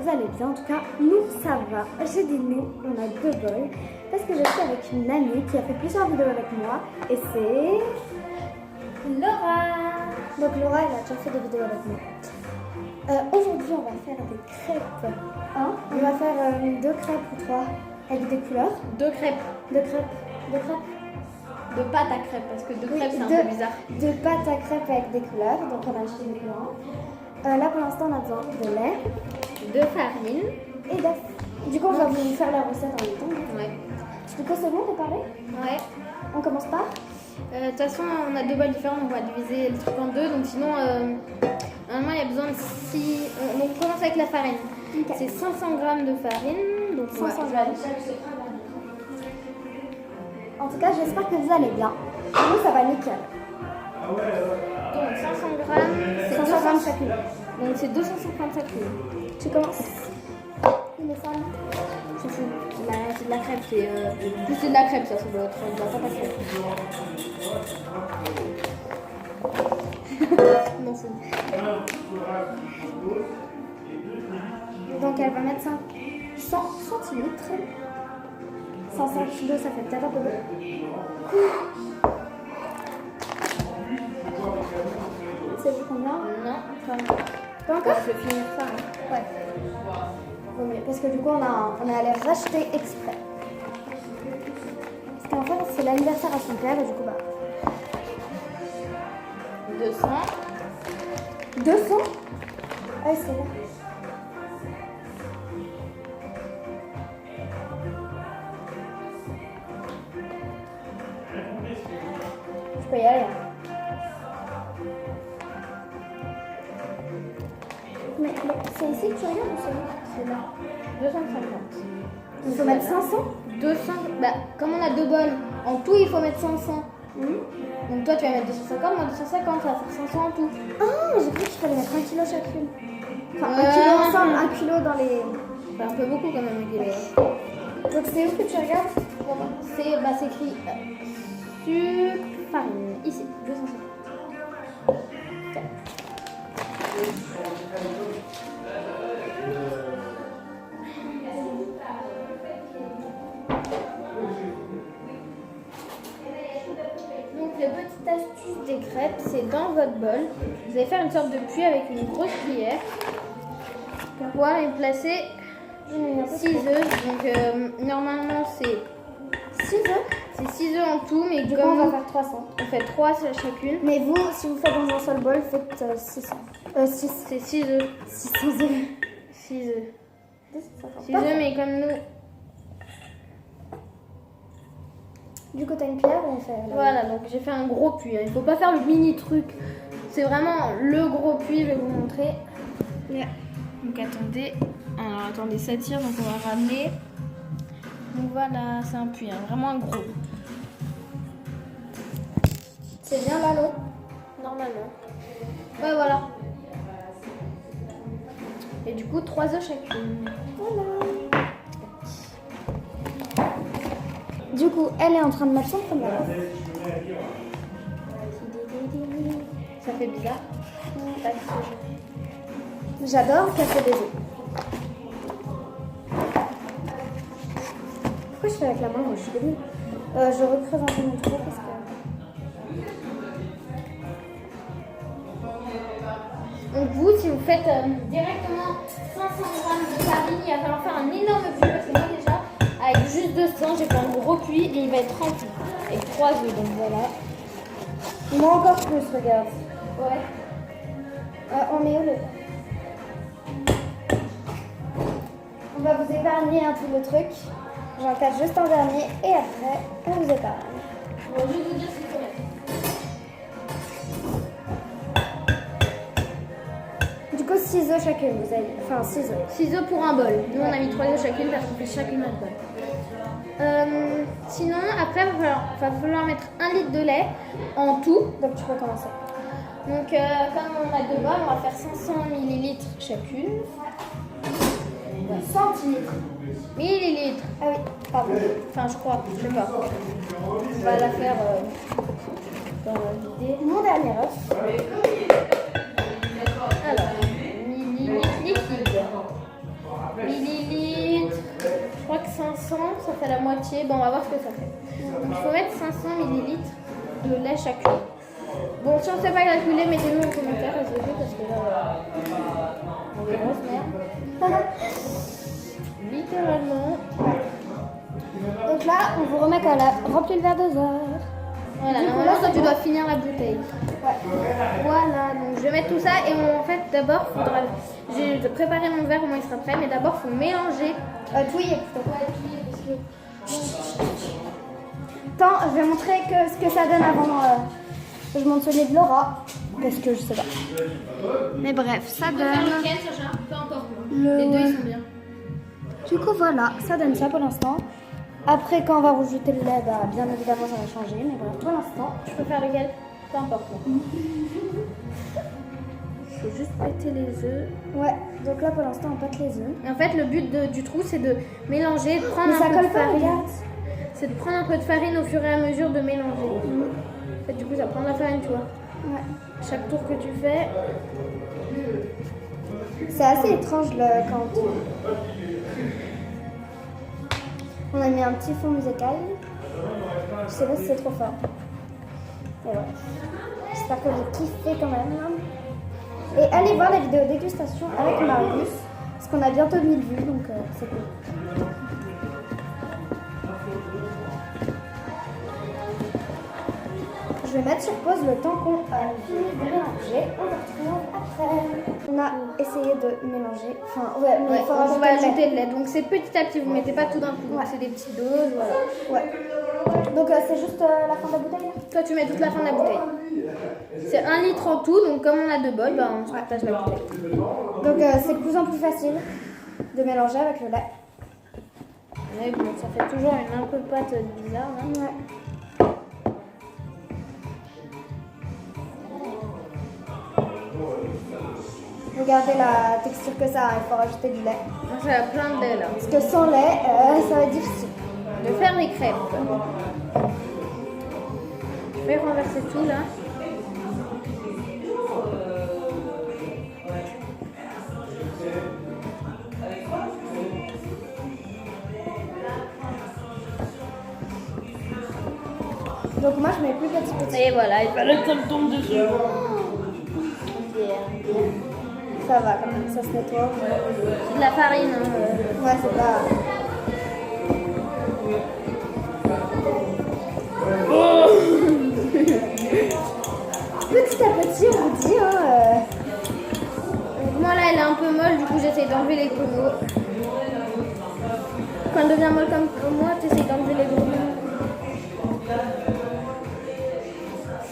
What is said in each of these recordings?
vous allez bien. En tout cas, nous, ça va. J'ai dit nous, on a 2 bols. Parce que je suis avec une amie qui a fait plusieurs vidéos avec moi. Et c'est... Laura. Donc Laura, elle a déjà fait des vidéos avec moi. Aujourd'hui, on va faire des crêpes. Hein? On va faire 2 crêpes ou 3 avec des couleurs. 2 crêpes. 2 crêpes. 2 crêpes. De pâte à crêpes, parce que 2 crêpes, c'est un peu bizarre. 2 pâtes à crêpes avec des couleurs. Donc on a acheté des couleurs. Là, pour l'instant, on a besoin de lait. De farine. Et d'œufs. Du coup, on va vous faire la recette en même temps. Ouais. Du coup, c'est bon de parler? Ouais. On commence par? De toute façon, on a 2 bols différents, on va diviser le truc en 2. Donc sinon, normalement, il y a besoin de 6... donc on commence avec la farine. Okay. C'est 500 g de farine. Donc 500 g. En tout cas, j'espère que vous allez bien. Nous, ça va nickel. Donc 500 g, c'est 500 g chacune. Donc c'est 250 chacune. Tu commences. Il est sale. C'est fou. C'est de la crêpe, c'est plus c'est de la crêpe, ça doit être de la pâte à crêpe. Je m'en fous. Donc elle va mettre 100 cm. 500 kg, ça fait peut-être un peu beaucoup. C'est vous combien? Non, pas encore. Je vais finir ça. Hein. Ouais. Vaut mieux, parce que du coup, on est allé racheter exprès. Parce qu'en fait, c'est l'anniversaire à son père et du coup, bah. 200. 200? Ah oui, c'est là. Je peux y aller. Mais c'est ici que tu regardes ou c'est là? 250. Il faut mettre 500? 200. Bah, comme on a 2 bols, en tout il faut mettre 500. Donc toi tu vas mettre 250, moi 250, ça va faire 500 en tout. Ah, j'ai cru qu'il fallait mettre 1 kg chacune. Enfin, 1 kg ensemble, 1 kg dans les... C'est un peu beaucoup quand même, Okay. Donc c'est où que tu regardes? C'est écrit sucre, farine, ici, 250. Okay. Donc les petites astuces des crêpes, c'est dans votre bol. Vous allez faire une sorte de puits avec une grosse cuillère. Pour pouvoir y placer 6 œufs. Donc normalement c'est 6 œufs? C'est 6 œufs en tout, mais du comme coup, on va faire 300. On fait 3 chacune. Mais vous, si vous faites dans un seul bol, faites 600. 6. C'est 6 œufs. 600 œufs. 6 œufs. 6 œufs, mais comme nous. Du coup, t'as une pierre ou on fait là? Voilà, donc j'ai fait un gros puits. Il faut pas faire le mini truc. C'est vraiment le gros puits, je vais vous montrer. Yeah. Donc attendez. Alors attendez, ça tire, donc on va ramener. Donc voilà, c'est un puits, hein, vraiment un gros. C'est bien là l'eau? Normalement. Ouais, voilà. Et du coup, 3 œufs chacune. Voilà. Du coup, elle est en train de mettre son premier œuf. Ça fait bizarre. J'adore casser des œufs. Pourquoi je fais avec la main? Moi, je suis débiles. Je recreuse un peu mon trou parce que... Donc vous, si vous faites directement 500 g de farine, il va falloir faire un énorme puits parce que moi déjà, avec juste 200, j'ai fait un gros puits et il va être rempli. Avec 3 œufs, donc voilà. Moi encore plus, regarde. Ouais. On met où le... On va vous épargner tout le truc. J'en casse juste un dernier et après, on vous épargne. Bon, je vais vous dire ce qu'il faut mettre. Du coup, 6 œufs chacune, vous avez... Enfin, 6 œufs. 6 œufs pour un bol. Nous, on a mis 3 œufs chacune parce qu'on fait chacune notre bol. Sinon, après, il va falloir mettre 1 litre de lait en tout. Donc, tu peux commencer. Donc, comme on a 2 bols, on va faire 500 ml chacune. 100 Millilitres. Ah oui, pardon. Enfin, je crois, je sais pas. On va la faire dans la vidéo. Mon dernier œuf. Alors, millilitres liquide. 500, ça fait la moitié. Bon, on va voir ce que ça fait. Donc il faut mettre 500 ml de lait chacune. Bon, si on ne sait pas calculer, mettez-nous en commentaire, résolvez, parce que là, on est grosse merde. Littéralement. Donc là, on vous remet qu'à la remplir le verre 2 heures. Voilà, Du coup, normalement, là, toi, c'est tu bon. dois finir la bouteille. Ouais. Voilà, donc je vais mettre tout ça et en fait, d'abord, j'ai préparé mon verre, au moins il sera prêt, mais d'abord, il faut mélanger. Touiller plutôt. Attends, je vais montrer ce que ça donne avant que je monte celui de Laura. Parce que je sais pas. Mais bref, ça donne. Peu importe. Le- Les deux, ils sont bien. Du coup, voilà, ça donne ça pour l'instant. Après, quand on va rajouter le lait, bah, bien évidemment, ça va changer. Mais voilà, pour l'instant. Je peux faire lequel? Peu importe. Il faut juste péter les œufs. Ouais, donc là, pour l'instant, on pète les œufs. En fait, le but du trou, c'est de mélanger, de prendre Mais un ça peu colle de pas, farine. regarde. C'est de prendre un peu de farine au fur et à mesure de mélanger. En fait, du coup, ça prend de la farine, tu vois. Ouais. Chaque tour que tu fais, C'est assez étrange quand on a mis un petit fond musical. Je sais pas si c'est trop fort. Mais ouais. J'espère que vous kiffez quand même. Et allez voir la vidéo dégustation avec Marius. Parce qu'on a bientôt 1000 vues, donc c'est cool. Je vais mettre sur pause le temps qu'on finit de mélanger. On se retrouve après. On a essayé de mélanger. Enfin, ouais, mais ouais, il faut on rajouter va le lait. ajouter le lait. Donc c'est petit à petit, vous mettez pas tout d'un coup. Donc Ouais. c'est des petites doses, voilà. Ouais. Donc c'est juste la fin de la bouteille là. Toi, tu mets toute la fin de la bouteille. C'est 1 litre en tout, donc comme on a 2 bols, bah, on se partage la bouteille. Donc c'est de plus en plus facile de mélanger avec le lait. Mais bon, ça fait toujours une un peu pâte bizarre. Hein. Ouais. Regardez la texture que ça a, il faut rajouter du lait. Donc ça a plein de lait là. Parce que sans lait, ça va être difficile. De faire des crêpes. Je vais renverser tout là. Donc moi je mets plus petit. Et voilà, il fallait que ça me tombe dessus. Ça va quand même, ça se nettoie. C'est de la farine. Hein. Ouais, c'est pas... Petit à petit, on vous dit, hein, Donc moi là, elle est un peu molle, du coup j'essaie d'enlever les grumeaux. Quand elle devient molle comme moi, tu essaies d'enlever les grumeaux.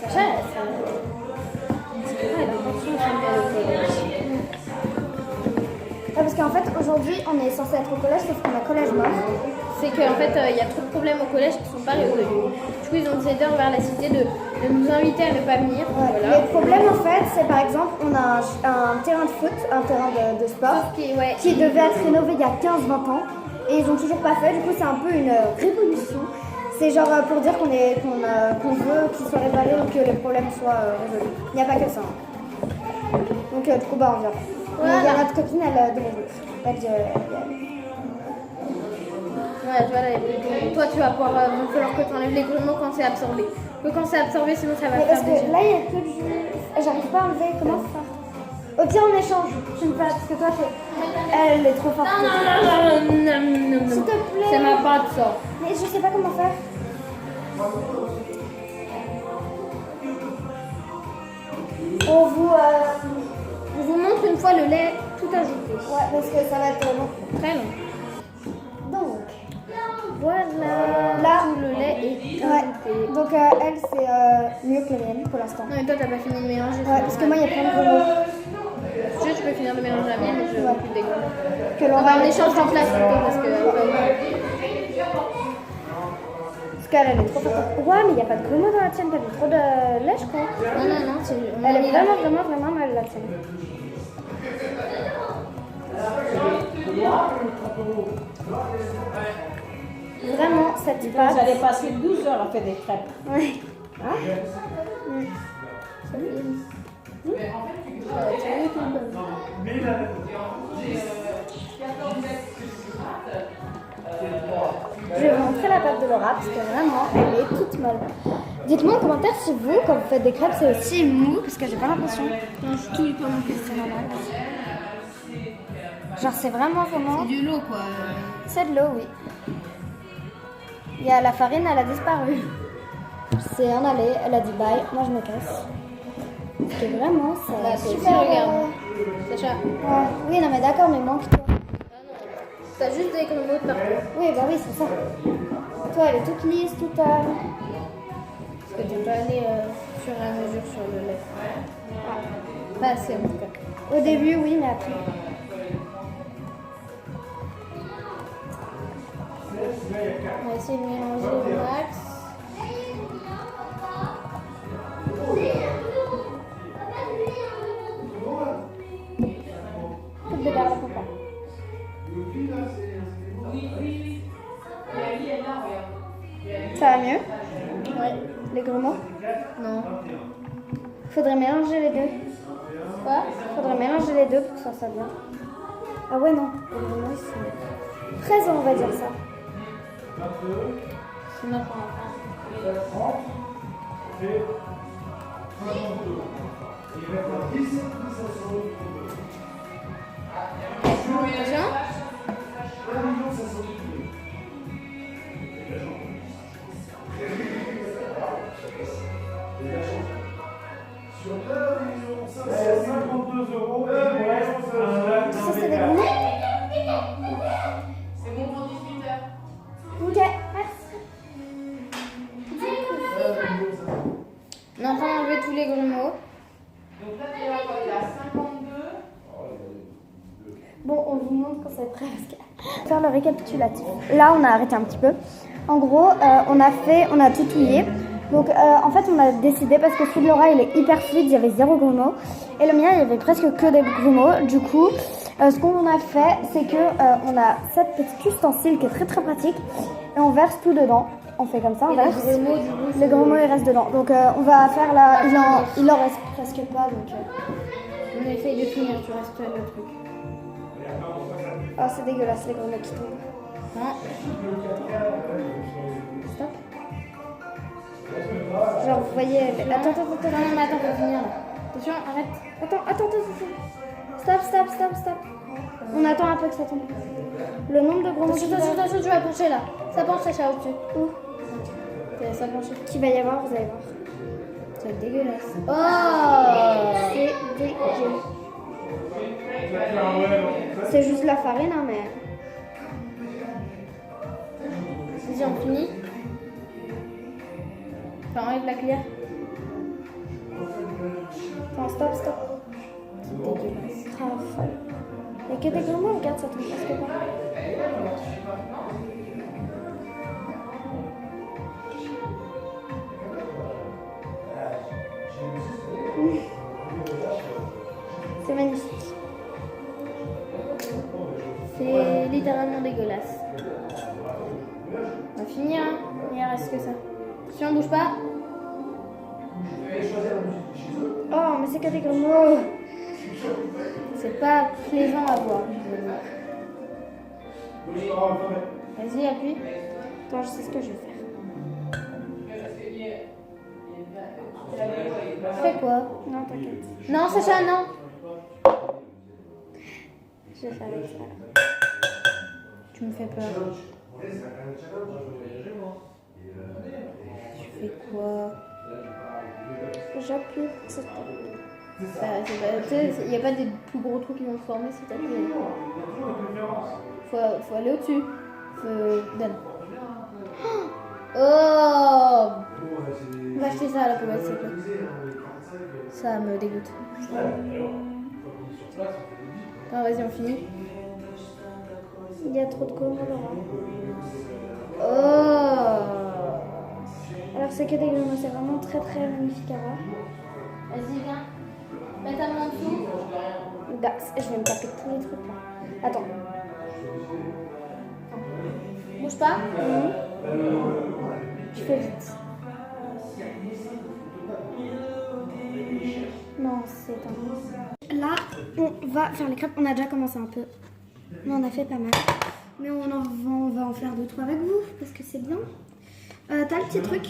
Sacha, c'est vrai, parce qu'en fait, aujourd'hui, on est censé être au collège, sauf qu'on a collège mort. c'est qu'en fait, il y a trop de problèmes au collège qui ne sont pas résolus. Du coup, ils ont décidé envers la cité de nous inviter à ne pas venir. Ouais. Voilà. Le problème, en fait, c'est par exemple, on a un terrain de foot, un terrain de sport, Ouais. qui devait être rénové il y a 15-20 ans, et ils ont toujours pas fait. Du coup, c'est un peu une révolution. C'est genre pour dire qu'on veut qu'il soit réparé ou que les problèmes soient résolus. Il n'y a pas que ça. Hein. Donc, du coup, bah, on vient. Voilà. Il y a notre copine, elle demande. Elle dit, Ouais, voilà, toi tu vas pouvoir, il va falloir que tu enlèves les grumeaux quand c'est absorbé. Que quand c'est absorbé, sinon ça va mais faire parce des que là, il y a que du jus. J'arrive pas à enlever. Comment faire? Au pire, on échange. Tu me fais parce que toi, elle est trop forte. Non. S'il te plaît. C'est ma pâte, ça. Mais je sais pas comment faire. On vous montre une fois le lait tout ajouté. Ouais, parce que ça va être long. Très long. Donc, Voilà. Là. Tout le lait est ouais. ajouté. Donc elle, c'est mieux que la mienne pour l'instant. Non, mais toi, t'as pas fini de mélanger. Ouais, parce que moi, il y a plein de gros Je peux finir de mélanger la mienne, mais je veux plus de dégoût. que On l'on va en va échange en place plutôt parce que. Parce qu'elle, elle est trop forte. Ouais, mais il n'y a pas de grumeaux dans la tienne. T'as mis trop de lait, je crois. Non, c'est. Elle est vraiment mal, la tienne. Vraiment, cette pâte. Vous allez passer 12 heures à faire des crêpes. Ouais. fera parce que vraiment, elle est toute molle. Dites-moi en commentaire si vous, quand vous faites des crêpes, c'est aussi mou parce que j'ai pas l'impression. Non, je touille pas non plus. C'est normal. Genre, c'est vraiment. C'est de l'eau quoi. C'est de l'eau, oui. Il y a la farine, elle a disparu. C'est en aller, elle a dit bye, moi je me casse. Parce que vraiment, Bah, c'est toi aussi, super. regarde. Sacha. Ouais. Oui, non, mais d'accord, mais manque-toi. T'as juste des grumeaux de partout. Oui, bah oui, c'est ça. Toi, elle est toute lisse, toute. Parce que t'es pas allé sur à mesure sur le lait. Pas assez en tout cas. Au début, oui, mais après. On va essayer de mélanger au max. Coupe de verre, la papa. Ça va mieux? Ouais. Les grumeaux? Non. Faudrait mélanger les deux. Quoi? Faudrait mélanger les deux pour que ça soit bien. Ah ouais, non. Les grumeaux, ils sont présents, on va dire ça. Sinon, attention. Ça, c'est des grumeaux? C'est bon pour 18h. Ok, merci. On est en train d'enlever tous les grumeaux. Donc là, tu vas voir, il y a 52. Bon, on vous montre quand c'est prêt. Faire le récapitulatif. Là, on a arrêté un petit peu. En gros, on a tout touillé. Donc, en fait, on a décidé parce que celui de Laura, il est hyper fluide, il y avait 0 grumeaux. Et le mien, il y avait presque que des grumeaux. Du coup, ce qu'on a fait, c'est que on a cette petite ustensile qui est très très pratique. Et on verse tout dedans. On fait comme ça, on verse. Les grumeaux, ils restent dedans. Donc, on va faire là. Il en reste presque pas. Donc, On essaye de finir, tu restes le truc. oh, c'est dégueulasse, les grumeaux qui tombent. Non. Stop. Genre, vous voyez. Attends. Non, mais attends, faut finir là. Attention, arrête. Attends. Stop. On attend un peu que ça tombe. Le nombre de grumeaux Attention, tu vas pencher là. Ça penche, Sacha, au-dessus. Où Ça penche. qu'il va y avoir, vous allez voir. Ça va être dégueulasse. Oh! C'est dégueulasse. C'est juste la farine, hein, mais. Vas-y, on finit. Enfin, enlève la cuillère. Attends, stop. C'est dégueulasse. Grave folle. Il n'y a que des grumeaux, regarde, ça tombe presque pas. C'est magnifique. C'est littéralement dégueulasse. On va finir, hein. Il ne reste que ça. Si on bouge pas. Oh, mais c'est que des grumeaux. C'est pas plaisant à voir. Vas-y, appuie. Attends, je sais ce que je vais faire. Fais quoi? Non, t'inquiète. Non, Sacha, non. Je vais faire avec ça. Tu me fais peur. Tu fais quoi? J'appuie pour que ça tombe. Il n'y a pas des plus gros trous qui vont se former si t'appuies. Faut aller au-dessus. Donne. Oh! On va acheter ça à la poubelle, c'est quoi? Ça me dégoûte. Ah, vas-y, on finit. Il y a trop de grumeaux, Laura. Oh! Alors, c'est que des grumeaux, c'est vraiment très très magnifique à voir. Vas-y, viens. Mets ta main en dessous. Dax, je vais me taper tous les trucs là. Attends. Bouge pas. Je fais vite. Non, c'est un. Là, on va faire les crêpes. On a déjà commencé un peu. Mais on a fait pas mal. Mais on va en faire 2-3 avec vous parce que c'est bien. T'as le petit truc?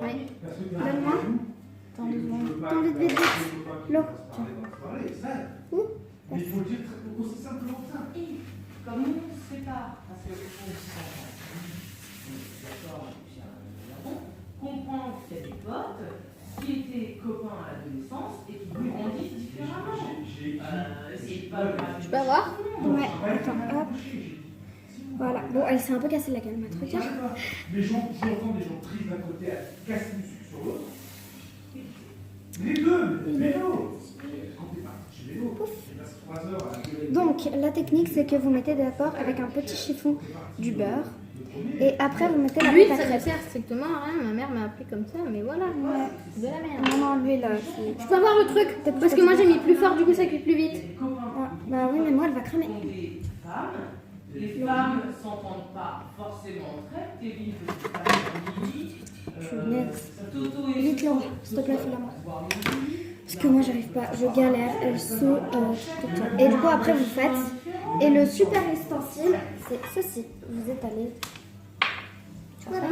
Oui. Donne-moi. Attends 2 secondes. Attends, vite, vite, vite. L'eau. Où? Mais il faut le dire aussi simplement que ça. Comme nous, on se sépare, parce que comprendre qu'il y a des potes qui étaient copains à l'adolescence et qui grandissent différemment. C'est pas Tu peux avoir? Ouais, attends, hop. Voilà. Bon, elle s'est un peu cassée la gueule, ma truc. Les gens, j'entends des gens tristes d'un côté à casser du sucre sur l'autre. Les deux, vélo. Quand t'es parti chez vélo, tu passes 3 heures à gueuler. Donc, la technique, c'est que vous mettez d'abord avec un petit chiffon du beurre. Et après, vous mettez la L'huile, pâte à ça ne crêpes. sert strictement à rien. Ma mère m'a appris comme ça, mais voilà. Ouais. C'est de la merde. Non, non, l'huile, c'est... Je peux avoir le truc parce que moi j'ai mis plus fort, du coup ça cuit plus vite. Ah, bah oui, mais moi, elle va cramer. des femmes. Les femmes ne s'entendent pas forcément entre elles. Kevin peut se faire Punaise. Toto et Vite, Laura, s'il te plaît, fais-la moi. Parce que moi, j'arrive pas. Je galère. Elle saute tout le temps. Et du coup, après, vous faites. Et le super ustensile, c'est ceci. Vous étalez. Voilà.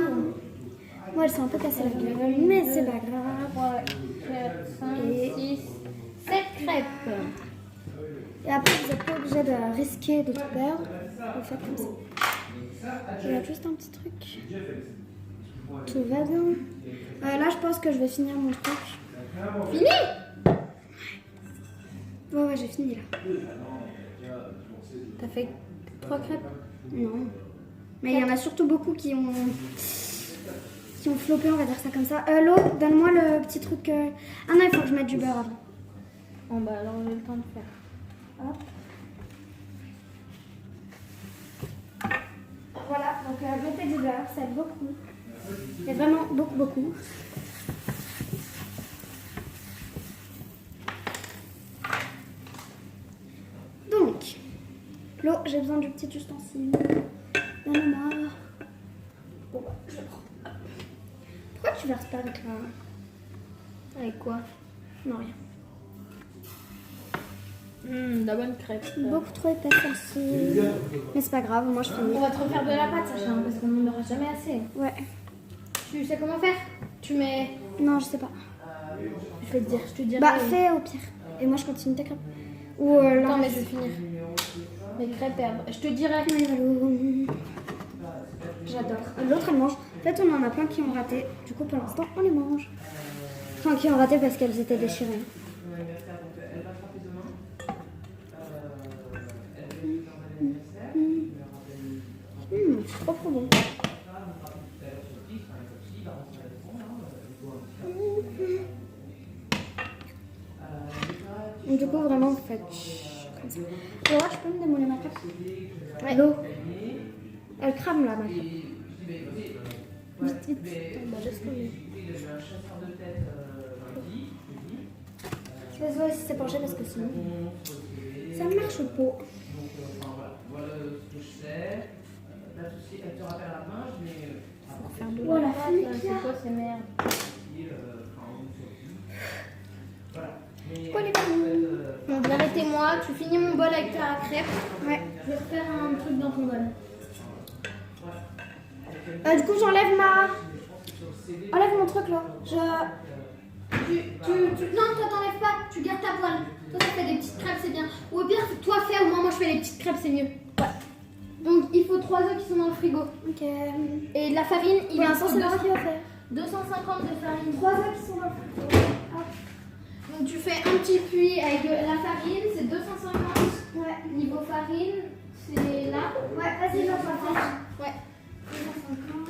Moi, elle s'est un peu cassée la gueule, mais c'est pas grave. 3, 4, 5, Et- 6, 7 crêpes. Et après, vous n'êtes pas obligé de risquer de tout perdre. Vous faites comme ça. Il y a juste un petit truc. Tout va bien. Là, je pense que je vais finir mon truc. Fini? Ouais, j'ai fini là. T'as fait 3 crêpes? Non. Mais il y en a surtout beaucoup qui ont floppé, on va dire ça comme ça. L'eau, donne-moi le petit truc. Ah non, il faut que je mette du beurre avant. Bon bah alors j'ai le temps de faire. Hop. Voilà, donc mettez du beurre, ça aide beaucoup. Mais vraiment beaucoup, beaucoup. Donc, l'eau, j'ai besoin du petit ustensile. Donne-moi. Bon, bah, je le prends. Pourquoi tu verses pas avec la... Avec quoi? Non, rien. De la bonne crêpe. Beaucoup trop épaisse celle-ci. Mais c'est pas grave, moi je finis. On va te refaire de la pâte, Sacha, hein, parce qu'on n'en aura jamais assez. Ouais. Tu sais comment faire? Tu mets. Non, je sais pas. Je vais te dire, je te dirai. Bah, fais au pire. Et moi je continue ta crêpe. Ou Attends, là. mais je vais finir. Les crêpes herbes. Je te dirai. J'adore. L'autre elle mange. En fait, on en a plein qui ont raté. Du coup, pour l'instant, on les mange. Enfin, qui ont raté parce qu'elles étaient déchirées. C'est trop trop bon. Donc, du coup, vraiment, vous faites comme ça. Laura, tu peux me démolir ma crêpe? Ouais. L'eau. Elle crame là, ma crêpe. Vite, vite. Bah, je sais. Je vais voir si c'est penché parce que sinon, ça ne marche pas. Voilà ce que je sais. Là, tout elle te rappelle la main, mais. Pour faire de Voilà, la pâte, fini, là, là. c'est quoi ces merdes? Quoi les ballons? Bon, arrêtez-moi, tu finis mon bol avec ta crêpe. Ouais. Je vais refaire un truc dans ton bol. Du coup, j'enlève ma. Enlève mon truc là. Non, toi t'enlèves pas, tu gardes ta poêle. Toi tu fais des petites crêpes, c'est bien. Ou au pire, toi fais, au moins moi je fais les petites crêpes, c'est mieux. Ouais. Donc il faut 3 œufs qui sont dans le frigo. Ok. Et de la farine, il Pour en l'instant, faut c'est moi qui va faire. 250 de farine. 3 œufs qui sont dans le frigo. Donc tu fais un petit puits avec la farine, c'est 250. Ouais. Niveau farine, c'est là. Ouais, vas-y, j'en fais. Ouais. 250.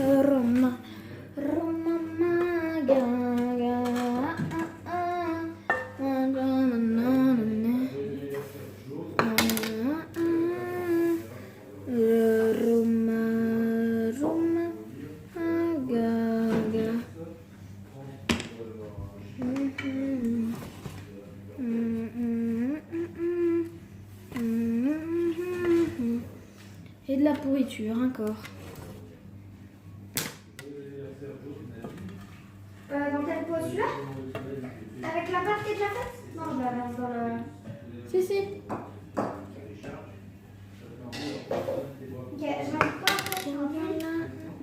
Roma, Roma, et de la pourriture encore. Dans quelle posture? Avec la pâte qui est déjà faite? Non, je la verse dans le. Si, si.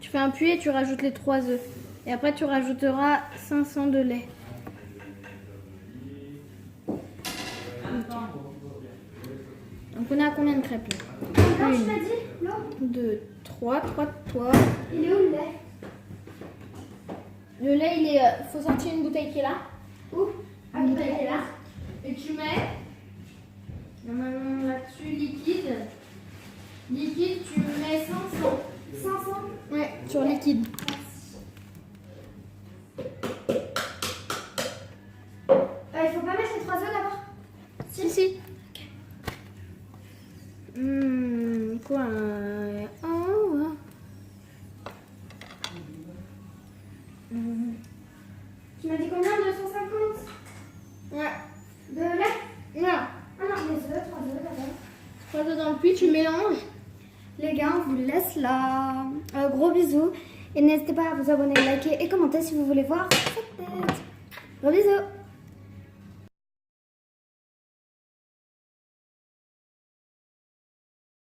Tu fais un puits et tu rajoutes les 3 œufs. Et après, tu rajouteras 500 de lait. Donc, on est à combien de crêpes là? Quand tu m'as dit, Flo, 2, 3, 3 de toi. il est où le lait? Le lait, il est. Faut sortir une bouteille qui est là. Où? Une bouteille qui est là. Et tu mets. Normalement là-dessus, liquide. Liquide, tu mets 500. 500. Ouais, sur liquide. Il faut pas mettre les 3 œufs d'abord? Si. Quoi oh. Tu m'as dit combien? 250? Ouais. De lait? Non. Ah non, les œufs, 3 œufs d'abord. 3 œufs dans le puits, tu mélanges. Les gars, on vous laisse là. Gros bisous. Et n'hésitez pas à vous abonner, liker et commenter si vous voulez voir cette tête. Gros bisous.